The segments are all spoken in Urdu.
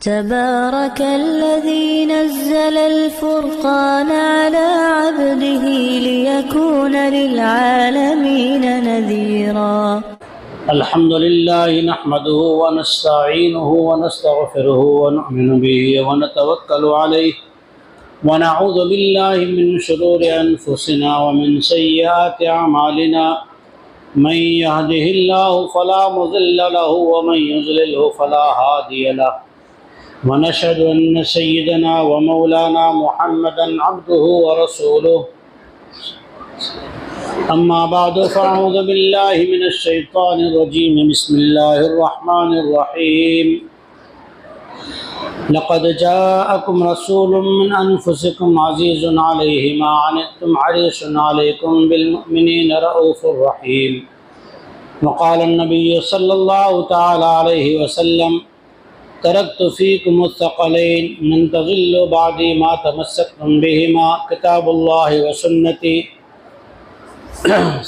تبارك الذي نزل الفرقان على عبده ليكون للعالمين نذيرا. الحمد لله نحمده ونستعينه ونستغفره ونؤمن به ونتوكل عليه ونعوذ بالله من شرور أنفسنا ومن سيئات أعمالنا من يهده الله فلا مضل له ومن يضلله فلا هادي له ونشهد أن سيدنا ومولانا محمدا عبده ورسوله. أما بعد فأعوذ بالله من الشيطان الرجيم. بسم الله الرحمن الرحيم. لقد جاءكم رسول من أنفسكم عزيز عليه ما عنتم حريص عليكم بالمؤمنين رؤوف رحيم. وقال النبي صلى الله تعالى عليه وسلم تركت فيكم الثقلين لن تضلوا بعدي ما تمسكتم بهما كتاب الله وسنتي.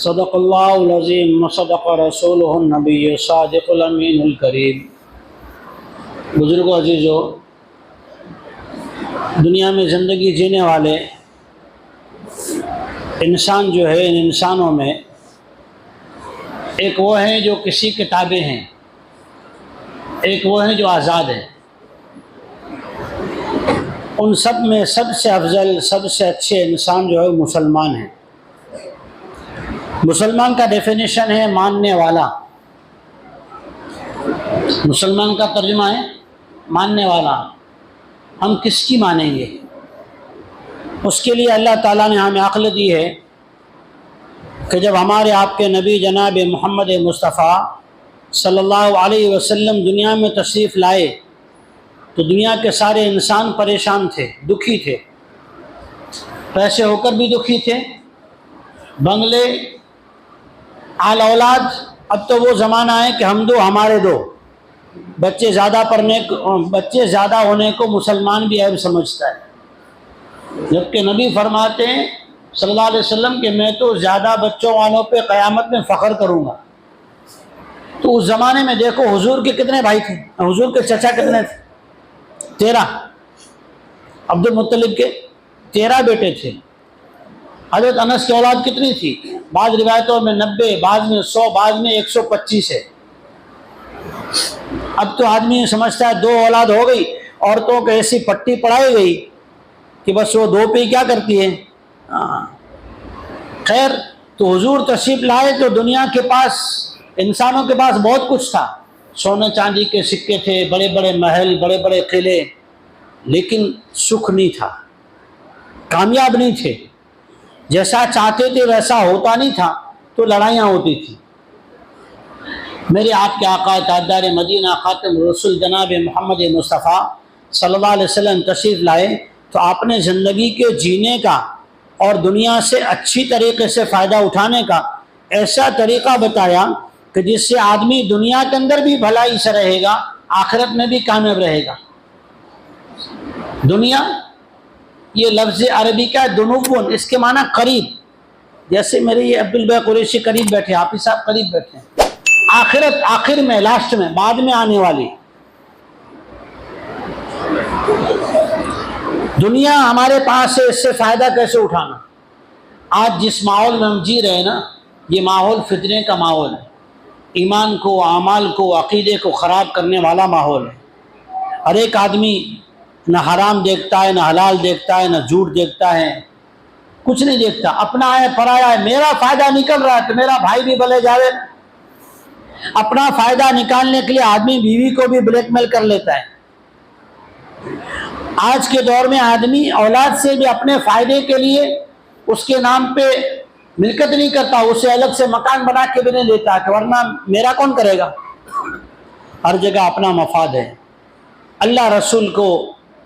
صدق اللہ العظیم وصدق رسولہ النبی الصادق الامین الکریم. بزرگوں عزیزو، دنیا میں زندگی جینے والے انسان جو ہے، ان انسانوں میں ایک وہ ہیں جو کسی کے تابع ہیں، ایک وہ ہیں جو آزاد ہیں. ان سب میں سب سے افضل، سب سے اچھے انسان جو ہے مسلمان ہیں. مسلمان کا ڈیفینیشن ہے ماننے والا. مسلمان کا ترجمہ ہے ماننے والا. ہم کس کی مانیں گے؟ اس کے لیے اللہ تعالیٰ نے ہمیں عقل دی ہے کہ جب ہمارے آپ کے نبی جناب محمد مصطفیٰ صلی اللہ علیہ وسلم دنیا میں تشریف لائے تو دنیا کے سارے انسان پریشان تھے، دکھی تھے. پیسے ہو کر بھی دکھی تھے، بنگلے، آل اولاد. اب تو وہ زمانہ ہے کہ ہم دو ہمارے دو. بچے زیادہ ہونے کو مسلمان بھی عیب سمجھتا ہے، جبکہ نبی فرماتے ہیں صلی اللہ علیہ وسلم کہ میں تو زیادہ بچوں والوں پہ قیامت میں فخر کروں گا. تو اس زمانے میں دیکھو حضور کے کتنے بھائی تھے، حضور کے چچا کتنے تھے؟ 13. عبد المطلب کے 13 بیٹے تھے. حضرت انس کی اولاد کتنی تھی؟ بعض روایتوں میں 90، بعض میں 100، بعض میں 125 ہے. اب تو آدمی سمجھتا ہے 2 اولاد ہو گئی، عورتوں کو ایسی پٹی پڑھائی گئی کہ بس وہ 2 پہ کیا کرتی ہے. خیر، تو حضور تشریف لائے تو دنیا کے پاس، انسانوں کے پاس بہت کچھ تھا. سونے چاندی کے سکے تھے، بڑے بڑے محل، بڑے بڑے قلعے، لیکن سکھ نہیں تھا، کامیاب نہیں تھے. جیسا چاہتے تھے ویسا ہوتا نہیں تھا، تو لڑائیاں ہوتی تھیں. میرے آپ کے آقا تاجدار مدینہ خاتم رسول جناب محمد مصطفیٰ صلی اللہ علیہ وسلم تشریف لائے تو آپ نے زندگی کے جینے کا اور دنیا سے اچھی طریقے سے فائدہ اٹھانے کا ایسا طریقہ بتایا کہ جس سے آدمی دنیا کے اندر بھی بھلائی سے رہے گا، آخرت میں بھی کامیاب رہے گا. دنیا، یہ لفظ عربی کا دنوبن، اس کے معنی قریب. جیسے میرے یہ عبدالبیع قریشی قریب بیٹھے، حافظ صاحب قریب بیٹھے ہیں. آخرت آخر میں، لاسٹ میں، بعد میں آنے والی. دنیا ہمارے پاس ہے، اس سے فائدہ کیسے اٹھانا. آج جس ماحول میں ہم جی رہے ہیں نا، یہ ماحول فتنے کا ماحول ہے. ایمان کو، اعمال کو، عقیدے کو خراب کرنے والا ماحول ہے. ہر ایک آدمی نہ حرام دیکھتا ہے، نہ حلال دیکھتا ہے، نہ جھوٹ دیکھتا ہے، کچھ نہیں دیکھتا. اپنا ہے، پرایا ہے. میرا فائدہ نکل رہا ہے تو میرا بھائی بھی بھلے جاوے. اپنا فائدہ نکالنے کے لیے آدمی بیوی کو بھی بلیک میل کر لیتا ہے. آج کے دور میں آدمی اولاد سے بھی اپنے فائدے کے لیے اس کے نام پہ ملکت نہیں کرتا، اسے الگ سے مکان بنا کے بھی نہیں دیتا کہ ورنہ میرا کون کرے گا. ہر جگہ اپنا مفاد ہے. اللہ رسول کو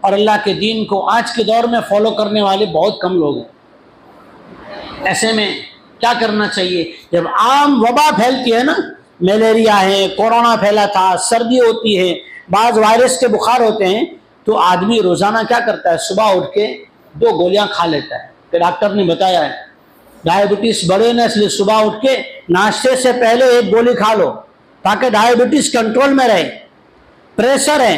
اور اللہ کے دین کو آج کے دور میں فالو کرنے والے بہت کم لوگ ہیں. ایسے میں کیا کرنا چاہیے؟ جب عام وبا پھیلتی ہے نا، ملیریا ہے، کورونا پھیلا تھا، سردی ہوتی ہے، بعض وائرس کے بخار ہوتے ہیں، تو آدمی روزانہ کیا کرتا ہے؟ صبح اٹھ کے 2 گولیاں کھا لیتا ہے. کہ ڈاکٹر نے بتایا ہے ڈائبٹیز بڑھے نا، اس لیے صبح اٹھ کے ناشتے سے پہلے 1 گولی کھا لو تاکہ ڈائبٹیز کنٹرول میں رہے. پریشر ہے،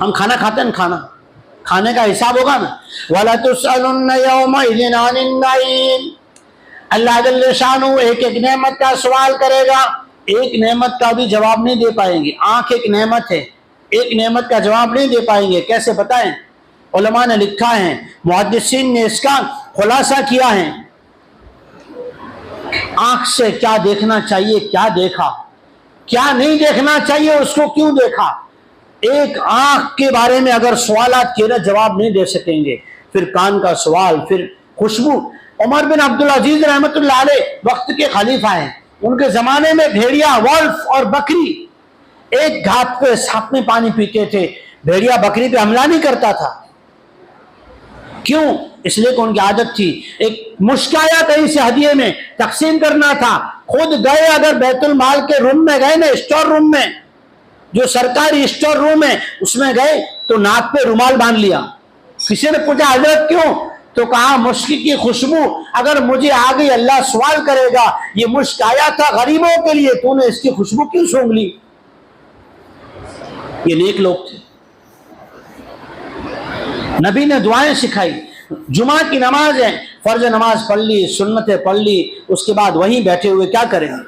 ہم کھانا کھاتے ہیں، کھانے کا حساب ہوگا نا. وَلَتُسْأَلُنَّ يَوْمَئِذٍ عَنِ النَّعِيمِ. اللہ جل شانہ ایک ایک نعمت کا سوال کرے گا، ایک نعمت کا بھی جواب نہیں دے پائیں گے. آنکھ ایک نعمت ہے، ایک نعمت کا جواب نہیں دے پائیں گے. کیسے بتائیں؟ علماء نے لکھا ہے، محدثین نے اس کا خلاصہ کیا ہے. آنکھ سے کیا دیکھنا چاہیے، کیا دیکھا، کیا نہیں دیکھنا چاہیے، اس کو کیوں دیکھا. ایک آنکھ کے بارے میں اگر سوالات کیے جواب نہیں دے سکیں گے. پھر کان کا سوال، پھر خوشبو. عمر بن عبدالعزیز رحمۃ اللہ علیہ وقت کے خلیفہ ہیں. ان کے زمانے میں بھیڑیا، ولف اور بکری ایک گھاٹ پہ ساتھ میں پانی پیتے تھے. بھیڑیا بکری پہ حملہ نہیں کرتا تھا. کیوں؟ اس لیے کہ ان کی عادت تھی. ایک مشک آیا کہیں سے ہدیے میں، تقسیم کرنا تھا. خود گئے اگر بیت المال کے روم میں گئے نا، اسٹور روم میں، جو سرکاری اسٹور روم ہے اس میں گئے تو ناک پہ رومال باندھ لیا. کسی نے پوچھا حضرت کیوں؟ تو کہا مشک کی خوشبو اگر مجھے آ گئی اللہ سوال کرے گا یہ مشک آیا تھا غریبوں کے لیے، تو نے اس کی خوشبو کیوں سونگھ لی. یہ نیک لوگ تھے. نبی نے دعائیں سکھائی. جمعہ کی نماز ہے، فرض نماز پڑھ لی، سنتیں پڑھ لی، اس کے بعد وہیں بیٹھے ہوئے کیا کریں گے؟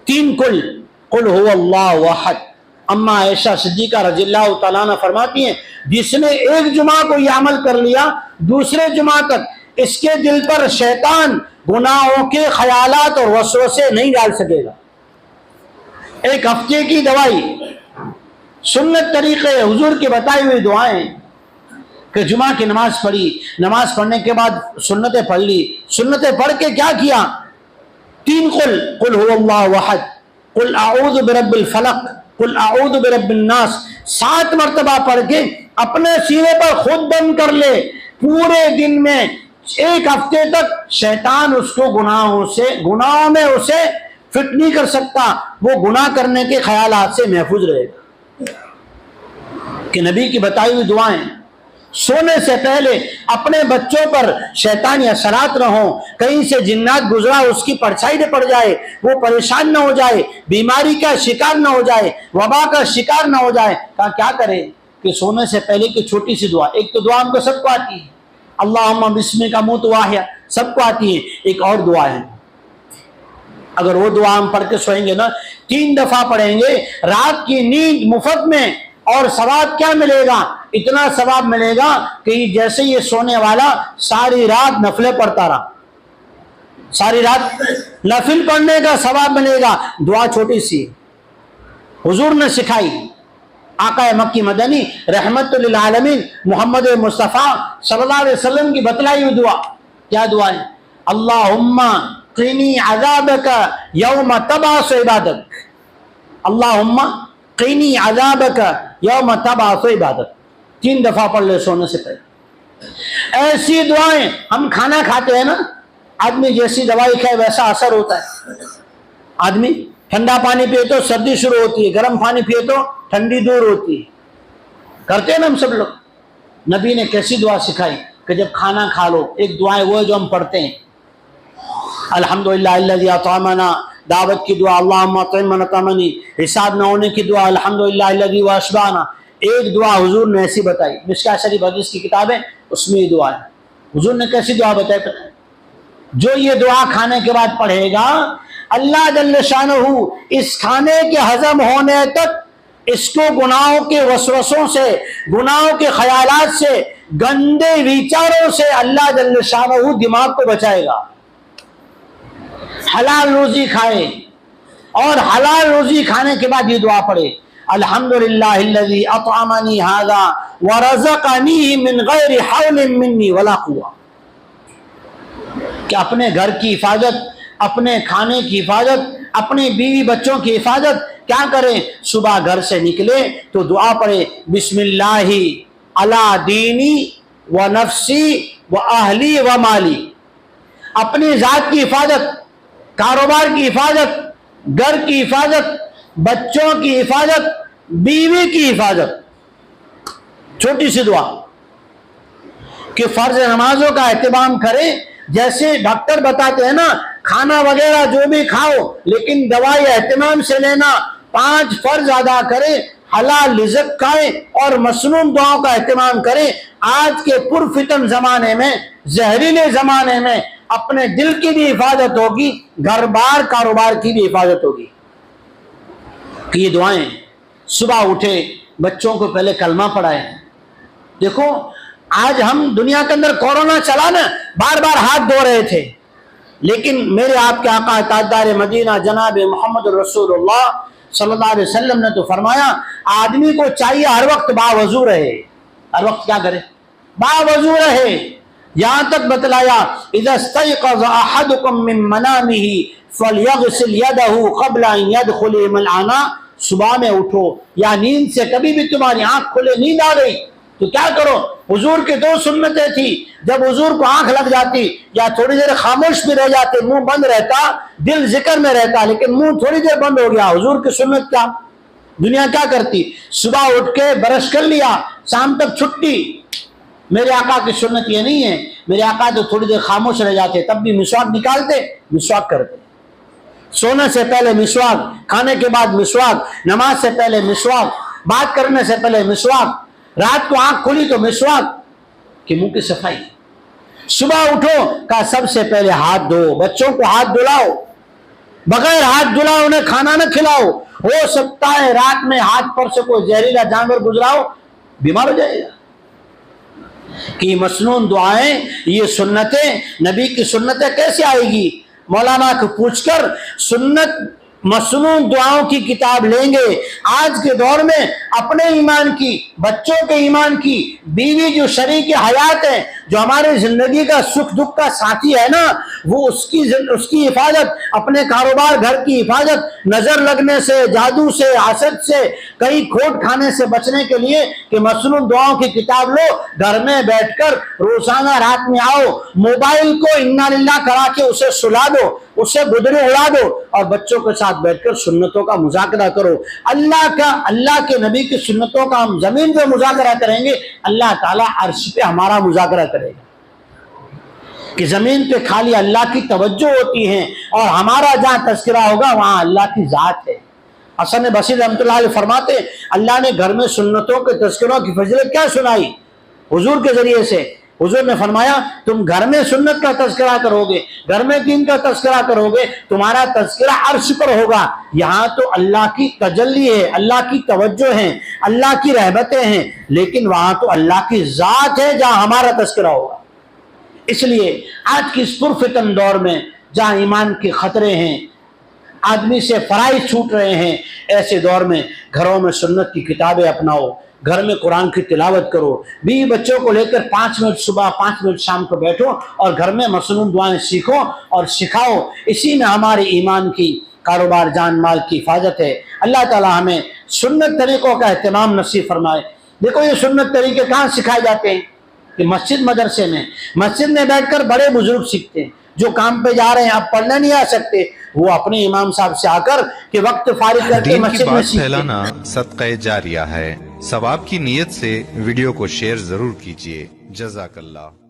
3 قل هو اللہ احد. اما عائشہ صدیقہ رضی اللہ تعالیٰ عنہ فرماتی ہیں جس نے ایک جمعہ کو یہ عمل کر لیا، دوسرے جمعہ تک اس کے دل پر شیطان گناہوں کے خیالات اور وسوسے نہیں ڈال سکے گا. ایک ہفتے کی دوائی، سنت طریقے حضور کے بتائی ہوئی دعائیں کہ جمعہ کی نماز پڑھی، نماز پڑھنے کے بعد سنتیں پڑھ لی، سنتیں پڑھ کے کیا کیا؟ 3 قل هو اللہ احد، قل اعوذ برب الفلق، قل اعوذ برب الناس 7 مرتبہ پڑھ کے اپنے سینے پر خود بند کر لے. پورے دن میں 1 ہفتے تک شیطان اس کو گناہوں میں اسے فٹ نہیں کر سکتا. وہ گناہ کرنے کے خیالات سے محفوظ رہے گا. کہ نبی کی بتائی ہوئی دعائیں. سونے سے پہلے اپنے بچوں پر شیطانی اثرات نہ ہوں، کہیں سے جنات گزرا اس کی پرچھائی نہ پڑ جائے، وہ پریشان نہ ہو جائے، بیماری کا شکار نہ ہو جائے، وبا کا شکار نہ ہو جائے. کیا کرے کہ سونے سے پہلے کی چھوٹی سی دعا. ایک تو دعا ہم کو سب کو آتی ہے، اللہم بسمک اموت واحیا، سب کو آتی ہے. ایک اور دعا ہے، اگر وہ دعا ہم پڑھ کے سوئیں گے نا، 3 دفعہ پڑھیں گے، رات کی نیند مفت میں. اور ثواب کیا ملے گا؟ اتنا ثواب ملے گا کہ جیسے یہ سونے والا ساری رات نفلیں پڑھتا رہا، ساری رات نفل پڑھنے کا ثواب ملے گا. دعا چھوٹی سی حضور نے سکھائی. آقا مکی مدنی رحمت للعالمین محمد مصطفیٰ صلی اللہ علیہ وسلم کی بتلائی ہوئی دعا. کیا دعا ہے؟ اللہم قنی عذابک یوم تبعث عبادک. اللہم قینی عذابک یوم تبعث عبادک. 3 دفعہ پڑھ لے سونے سے پہلے. ایسی دعائیں ہم کھانا کھاتے ہیں نا، آدمی جیسی دوائی کھائے ویسا اثر ہوتا ہے. آدمی ٹھنڈا پانی پیے تو سردی شروع ہوتی ہے، گرم پانی پیے تو ٹھنڈی دور ہوتی ہے. کرتے ہیں نا ہم سب لوگ. نبی نے کیسی دعا سکھائی کہ جب کھانا کھا لو، ایک دعائیں وہ ہے جو ہم پڑھتے ہیں، الحمدللہ الذی اطعمنا، دعوت کی دعا اللہم اطعم من اطعمنی، حساب نہ ہونے کی دعا الحمدللہ الذی واشبعنا. ایک دعا حضور نے ایسی بتائی، مشکاۃ شریف حدیث کی کتاب ہے، اس میں یہ دعا ہے. حضور نے کیسی دعا بتائی پتہ ہے؟ جو یہ دعا کھانے کے بعد پڑھے گا، اللہ جل شانہ اس کھانے کے ہضم ہونے تک اس کو گناہوں کے وسوسوں سے، گناہوں کے خیالات سے، گندے ویچاروں سے اللہ جل شانہ دماغ کو بچائے گا. حلال روزی کھائے، اور حلال روزی کھانے کے بعد یہ دعا پڑھے، الحمدللہ الذی اطعمنی ھذا ورزقنی من غیر حول منی ولا قوہ. کہ اپنے گھر کی حفاظت، اپنے کھانے کی حفاظت، اپنی بیوی بچوں کی حفاظت کیا کریں؟ صبح گھر سے نکلے تو دعا پڑھے، بسم اللہ علی دینی و نفسی و اہلی و مالی. اپنی ذات کی حفاظت، کاروبار کی حفاظت، گھر کی حفاظت، بچوں کی حفاظت، بیوی کی حفاظت. چھوٹی سی دعا کہ فرض نمازوں کا اہتمام کریں. جیسے ڈاکٹر بتاتے ہیں نا، کھانا وغیرہ جو بھی کھاؤ لیکن دوائی اہتمام سے لینا، 5 فرض ادا کریں، حلال رزق کھائیں اور مسنون دعاؤں کا اہتمام کریں. آج کے پرفتن زمانے میں، زہریلے زمانے میں اپنے دل کی بھی حفاظت ہوگی، گھر بار کاروبار کی بھی حفاظت ہوگی. کہ یہ دعائیں، صبح اٹھے بچوں کو پہلے کلمہ پڑھائیں. دیکھو آج ہم دنیا کے اندر کورونا چلا نا، بار بار ہاتھ دھو رہے تھے، لیکن میرے آپ کے آقا تاجدار مدینہ جناب محمد رسول اللہ صلی اللہ علیہ وسلم نے تو فرمایا آدمی کو چاہیے ہر وقت باوضو رہے. ہر وقت کیا کرے؟ باوضو رہے. یہاں تک بتلایا اذا استيقظ احدكم من منامه فليغسل يده قبل ان يدخل ملعنا. صبح میں اٹھو یا نیند سے کبھی بھی تمہاری آنکھ کھلے، نیند آ گئی تو کیا کرو؟ حضور کی دو سنتیں تھی. جب حضور کو آنکھ لگ جاتی یا تھوڑی دیر خاموش بھی رہ جاتے، منہ بند رہتا، دل ذکر میں رہتا، لیکن منہ تھوڑی دیر بند ہو گیا. حضور کی سنت کیا؟ دنیا کیا کرتی؟ صبح اٹھ کے برش کر لیا، شام تک چھٹی. میرے آقا کی سنت یہ نہیں ہے. میرے آقا تو تھوڑی دیر خاموش رہ جاتے، تب بھی مسواک نکالتے، مسواک کرتے. سونے سے پہلے مسواک، کھانے کے بعد مسواک، نماز سے پہلے مسواک، بات کرنے سے پہلے مسواک، رات کو آنکھ کھلی تو مسواک کہ منہ کی صفائی. صبح اٹھو کہا سب سے پہلے ہاتھ دھو، بچوں کو ہاتھ دھلاؤ، بغیر ہاتھ دھلاؤ انہیں کھانا نہ کھلاؤ. ہو سکتا ہے رات میں ہاتھ پر سے کوئی زہریلا جانور گزراؤ، بیمار ہو جائے گا. کہ مسنون دعائیں، یہ سنتیں، نبی کی سنتیں کیسے آئے گی؟ مولانا کو پوچھ کر سنت مسنون دعاؤں کی کتاب لیں گے. آج کے دور میں اپنے ایمان کی، بچوں کے ایمان کی، بیوی جو شریک حیات ہے، جو ہماری زندگی کا سکھ دکھ کا ساتھی ہے نا، وہ اس کی حفاظت، اپنے کاروبار گھر کی حفاظت، نظر لگنے سے، جادو سے، حسد سے، کئی کھوٹ کھانے سے بچنے کے لیے کہ مسنون دعاؤں کی کتاب لو، گھر میں بیٹھ کر روزانہ رات میں آؤ، موبائل کو انا للہ کرا کے اسے سلا دو، اسے گدڑی اڑا دو اور بچوں کے ساتھ بیٹھ کر سنتوں کا مذاکرہ کرو. اللہ کے نبی کی سنتوں کا ہم زمین پہ مذاکرہ کریں گے، اللہ تعالیٰ عرش پہ ہمارا مذاکرہ کرے گا. کہ زمین پہ خالی اللہ کی توجہ ہوتی ہے اور ہمارا جہاں تذکرہ ہوگا وہاں اللہ کی ذات ہے. حسن بصری رحمۃ اللہ علیہ فرماتے اللہ نے گھر میں سنتوں کے تذکروں کی فضیلت کیا سنائی؟ حضور کے ذریعے سے. حضور نے فرمایا تم گھر میں سنت کا تذکرہ کرو گے، گھر میں دین کا تذکرہ کرو گے، تمہارا تذکرہ عرش پر ہوگا. یہاں تو اللہ کی تجلی ہے، اللہ کی توجہ ہے، اللہ کی رحمتیں ہیں، لیکن وہاں تو اللہ کی ذات ہے جہاں ہمارا تذکرہ ہوگا. اس لیے آج کی اس پرفتن دور میں جہاں ایمان کے خطرے ہیں، آدمی سے فرائض چھوٹ رہے ہیں، ایسے دور میں گھروں میں سنت کی کتابیں اپناؤ، گھر میں قرآن کی تلاوت کرو، بیوی بچوں کو لے کر 5 منٹ صبح 5 منٹ شام کو بیٹھو اور گھر میں مسنون دعائیں سیکھو اور سکھاؤ. اسی میں ہمارے ایمان کی، کاروبار جان مال کی حفاظت ہے. اللہ تعالی ہمیں سنت طریقوں کا اہتمام نصیب فرمائے. دیکھو یہ سنت طریقے کہاں سکھائے جاتے ہیں؟ کہ مسجد مدرسے میں، مسجد میں بیٹھ کر بڑے بزرگ سیکھتے ہیں. جو کام پہ جا رہے ہیں آپ پڑھنے نہیں آ سکتے، وہ اپنے امام صاحب سے آ کر کہ وقت فارغ کر کے مسجد میں سیکھتے ہیں. پھیلانا صدقہ جاریہ ہے. ثواب کی نیت سے ویڈیو کو شیئر ضرور کیجیے. جزاک اللہ.